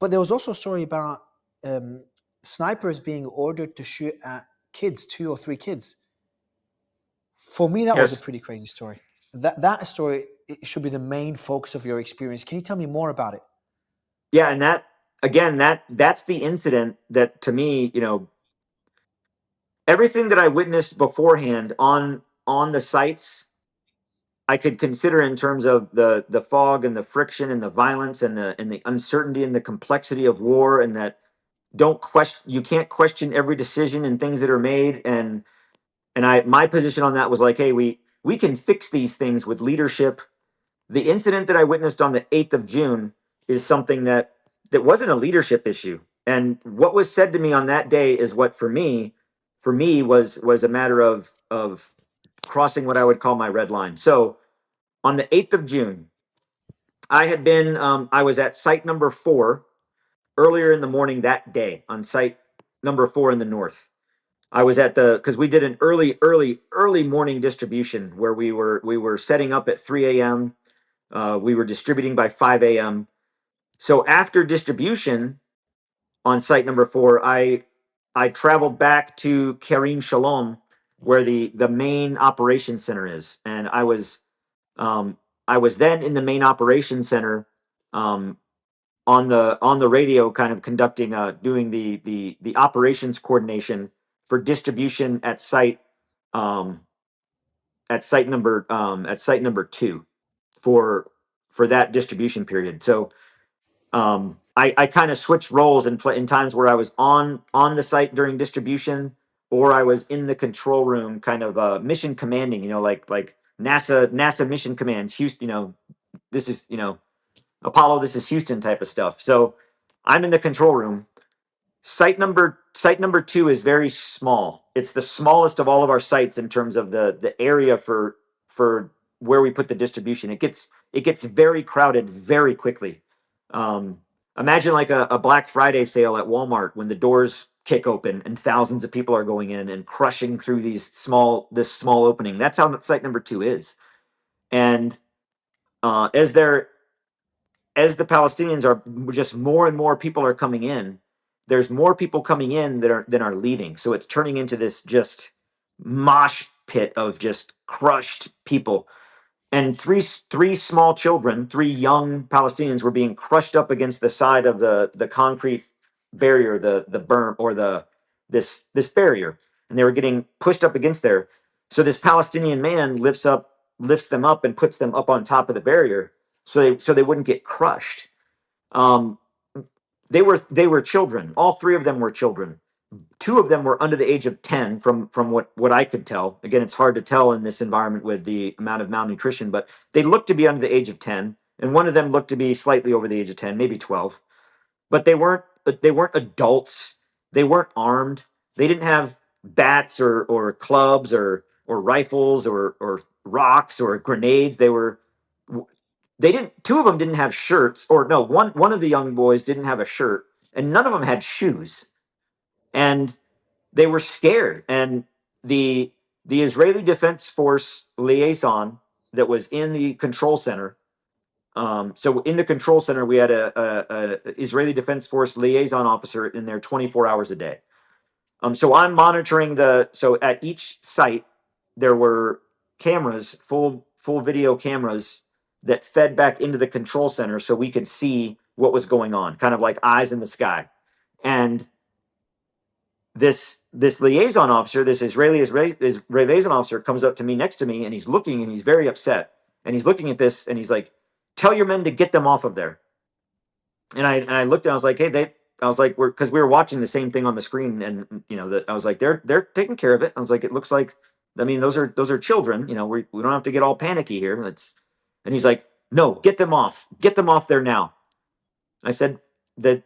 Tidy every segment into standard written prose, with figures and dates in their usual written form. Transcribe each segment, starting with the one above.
But there was also a story about snipers being ordered to shoot at kids, 2 or 3 kids. For me, that was a Yes. pretty crazy story. That story, it should be the main focus of your experience. Can you tell me more about it? Yeah, and that's the incident that, to me, everything that I witnessed beforehand on the sites, I could consider in terms of the fog and the friction and the violence and the uncertainty and the complexity of war, and that you can't question every decision and things that are made. And my position on that was like, hey, we can fix these things with leadership. The incident that I witnessed on the 8th of June is something that wasn't a leadership issue. And what was said to me on that day is what for me was a matter of crossing what I would call my red line. So on the 8th of June, I was at site number 4 earlier in the morning that day, on site number 4 in the north. I was at because we did an early morning distribution where we were setting up at 3 a.m. We were distributing by 5 a.m. So after distribution on site number 4, I traveled back to Karim Shalom, where the main operations center is, and um, I was then in the main operations center, um, on the radio, kind of conducting doing the operations coordination for distribution um, at site number 2 for that distribution period. So I kind of switched roles in times where I was on the site during distribution, or I was in the control room, kind of mission commanding, like NASA mission command, Houston, this is, Apollo, this is Houston type of stuff. So I'm in the control room. Site number 2 is very small. It's the smallest of all of our sites in terms of the area for where we put the distribution. It gets very crowded very quickly. Um, Imagine like a Black Friday sale at Walmart when the doors kick open and thousands of people are going in and crushing through this small opening. That's how site number 2 is. And as the Palestinians are just more and more people are coming in, there's more people coming in than are leaving. So it's turning into this just mosh pit of just crushed people. And three small children, 3 young Palestinians, were being crushed up against the side of the concrete barrier, the berm, or this barrier, and they were getting pushed up against there. So this Palestinian man lifts them up and puts them up on top of the barrier, so they wouldn't get crushed. Um, they were children. All 3 of them were children. 2 of them were under the age of 10, from what I could tell. Again, it's hard to tell in this environment with the amount of malnutrition, but they looked to be under the age of 10, and one of them looked to be slightly over the age of 10, maybe 12. But they weren't adults. They weren't armed. They didn't have bats or clubs or rifles or rocks or grenades. They didn't 2 of them didn't have shirts, or no, one of the young boys didn't have a shirt, and none of them had shoes. And they were scared. And the Israeli Defense Force liaison that was in the control center. So in the control center, we had a Israeli Defense Force liaison officer in there 24 hours a day. So I'm monitoring so at each site there were cameras, full video cameras that fed back into the control center, so we could see what was going on, kind of like eyes in the sky. And this liaison officer, this Israeli liaison officer, comes up to me, next to me, and he's looking, and he's very upset, and he's looking at this, and he's like, "Tell your men to get them off of there." And I looked, and I was like, "Hey, I was like, because we were watching the same thing on the screen, and that I was like, they're taking care of it." I was like, "It looks like, I mean, those are children. We don't have to get all panicky here." And he's like, "No, get them off there now." I said that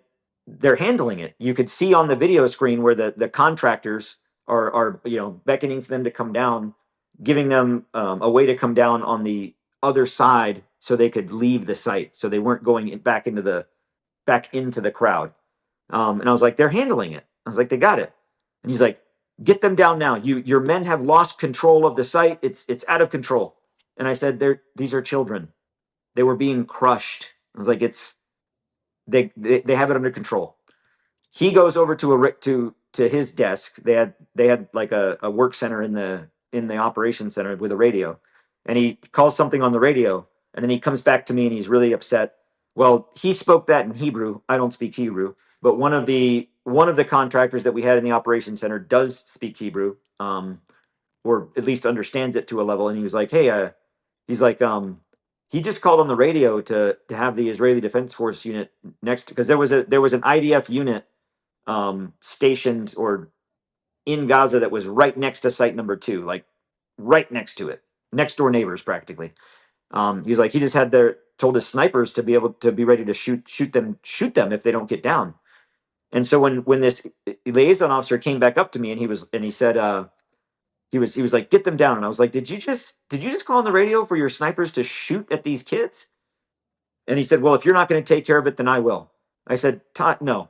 they're handling it. You could see on the video screen where the contractors are beckoning for them to come down, giving them a way to come down on the other side so they could leave the site, so they weren't going back into the crowd. And I was like, they're handling it. I was like, they got it. And he's like, get them down now. Your men have lost control of the site. It's out of control. And I said, these are children. They were being crushed. I was like, they have it under control. He goes over to his desk. They had like a work center in the operations center with a radio, and he calls something on the radio, and then he comes back to me and he's really upset. Well, he spoke that in Hebrew. I don't speak Hebrew, but one of the contractors that we had in the operations center does speak Hebrew, or at least understands it to a level. And he was like, "Hey, he's like, he just called on the radio to have the Israeli Defense Force unit next, because there was an IDF unit stationed or in Gaza that was right next to site number 2, like right next to it, next door neighbors practically. He's like, he just told his snipers to be able to be ready to shoot them if they don't get down. And so when this liaison officer came back up to me and he said, he was like, get them down. And I was like, did you just call on the radio for your snipers to shoot at these kids? And he said, well, if you're not going to take care of it, then I will. I said, no,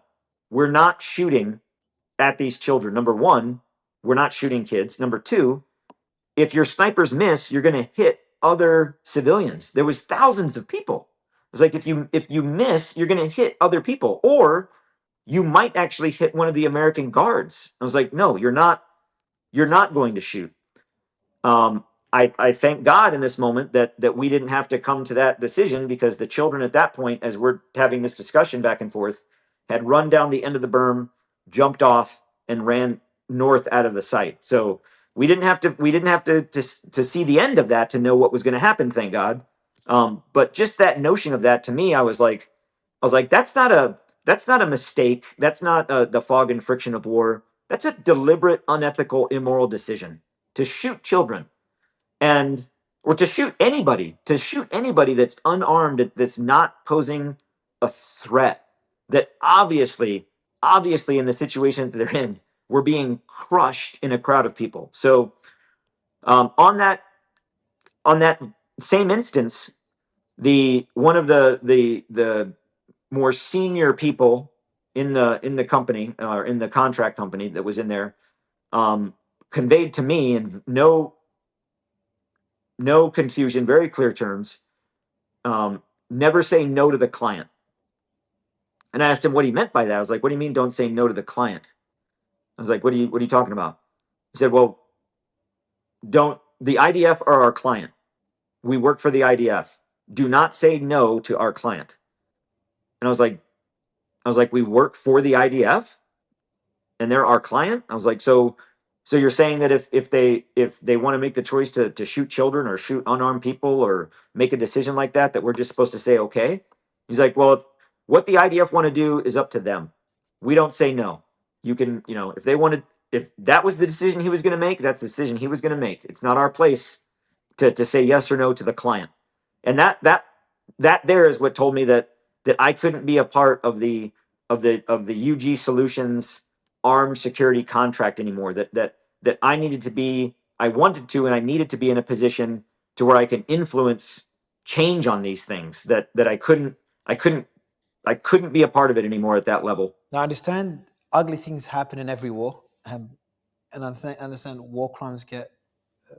we're not shooting at these children. Number one, we're not shooting kids. Number two, if your snipers miss, you're going to hit other civilians. There was thousands of people. It was like, if you miss, you're going to hit other people, or you might actually hit one of the American guards. I was like, no, you're not going to shoot. I thank God in this moment that we didn't have to come to that decision, because the children at that point, as we're having this discussion back and forth, had run down the end of the berm, jumped off, and ran north out of the site. So we didn't have to see the end of that to know what was going to happen. Thank God. But just that notion of that, to me, I was like, that's not a mistake. That's not the fog and friction of war. That's a deliberate, unethical, immoral decision to shoot children, or to shoot anybody that's unarmed, that's not posing a threat, that obviously in the situation that they're in, we're being crushed in a crowd of people. So on that same instance, one of the more senior people in the company, or in the contract company that was in there, conveyed to me in no confusion, very clear terms, never say no to the client. And I asked him what he meant by that. I was like, what do you mean don't say no to the client? I was like, what are you talking about? He said, well, the IDF are our client. We work for the IDF. Do not say no to our client. And I was like, we work for the IDF and they're our client? I was like, so you're saying that if they want to make the choice to shoot children or shoot unarmed people or make a decision like that we're just supposed to say okay? He's like, well, what the IDF want to do is up to them. We don't say no. You can, if that was the decision he was going to make, that's the decision he was going to make. It's not our place to say yes or no to the client. And that there is what told me that I couldn't be a part of the UG Solutions armed security contract anymore. That I needed to be, I wanted to, and I needed to be in a position to where I can influence change on these things. That I couldn't be a part of it anymore at that level. Now, I understand ugly things happen in every war, and I understand war crimes get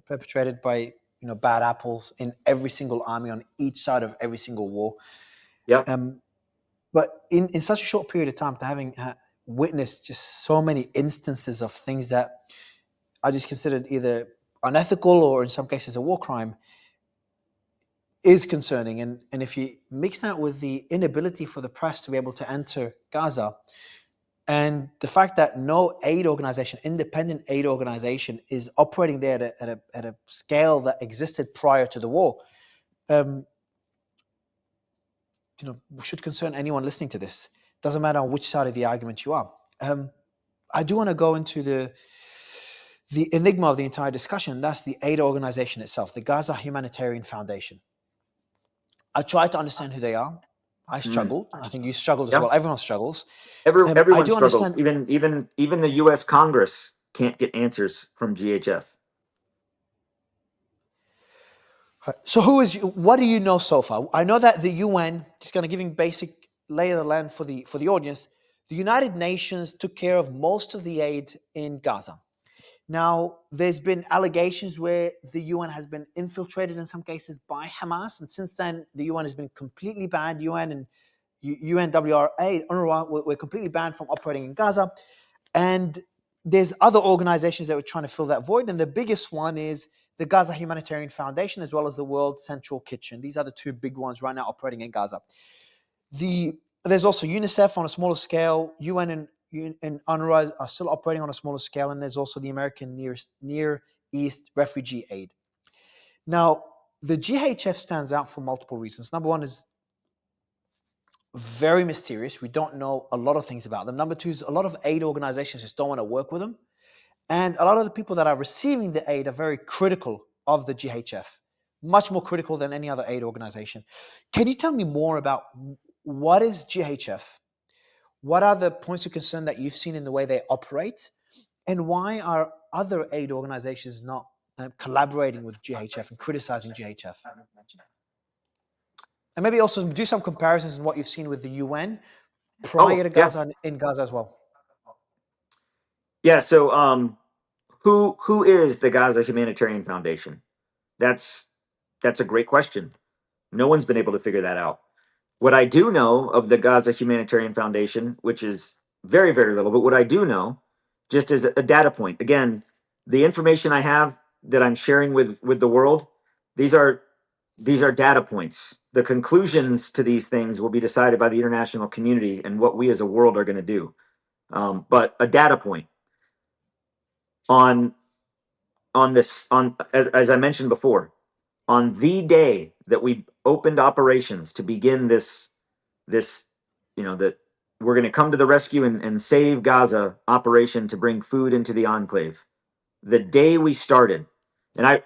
perpetrated by bad apples in every single army on each side of every single war. Yeah. But in such a short period of time, to having witnessed just so many instances of things that are just considered either unethical or in some cases a war crime, is concerning. And if you mix that with the inability for the press to be able to enter Gaza, and the fact that no aid organization, independent aid organization, is operating there at a scale that existed prior to the war, should concern anyone listening to this. Doesn't matter on which side of the argument you are. I do want to go into the enigma of the entire discussion. That's the aid organization itself, the Gaza Humanitarian Foundation. I tried to understand who they are. I struggled. I think you struggled as well. Everyone struggles. Everyone struggles. Even the U.S. Congress can't get answers from GHF. So what do you know so far? I know that the UN, just kind of giving basic lay of the land for the audience, the United Nations took care of most of the aid in Gaza. Now, there's been allegations where the UN has been infiltrated in some cases by Hamas, and since then the UN has been completely banned. UN and UNWRA, UNRWA were completely banned from operating in Gaza. And there's other organizations that were trying to fill that void. And the biggest one is the Gaza Humanitarian Foundation, as well as the World Central Kitchen. These are the two big ones right now operating in Gaza. There's also UNICEF on a smaller scale. UN and UNRWA are still operating on a smaller scale. And there's also the American Near East Refugee Aid. Now, the GHF stands out for multiple reasons. Number one is very mysterious. We don't know a lot of things about them. Number two is a lot of aid organizations just don't want to work with them. And a lot of the people that are receiving the aid are very critical of the GHF, much more critical than any other aid organization. Can you tell me more about what is GHF? What are the points of concern that you've seen in the way they operate? And why are other aid organizations not collaborating with GHF and criticizing GHF? And maybe also do some comparisons in what you've seen with the UN prior to Gaza and in Gaza as well. Yeah. So, who is the Gaza Humanitarian Foundation? That's a great question. No one's been able to figure that out. What I do know of the Gaza Humanitarian Foundation, which is very, very little, but what I do know, just as a data point, again, the information I have that I'm sharing with the world, these are data points. The conclusions to these things will be decided by the international community and what we as a world are going to do. But a data point on this, as I mentioned before, on the day that we opened operations to begin this, that we're going to come to the rescue and save Gaza operation to bring food into the enclave. The day we started, and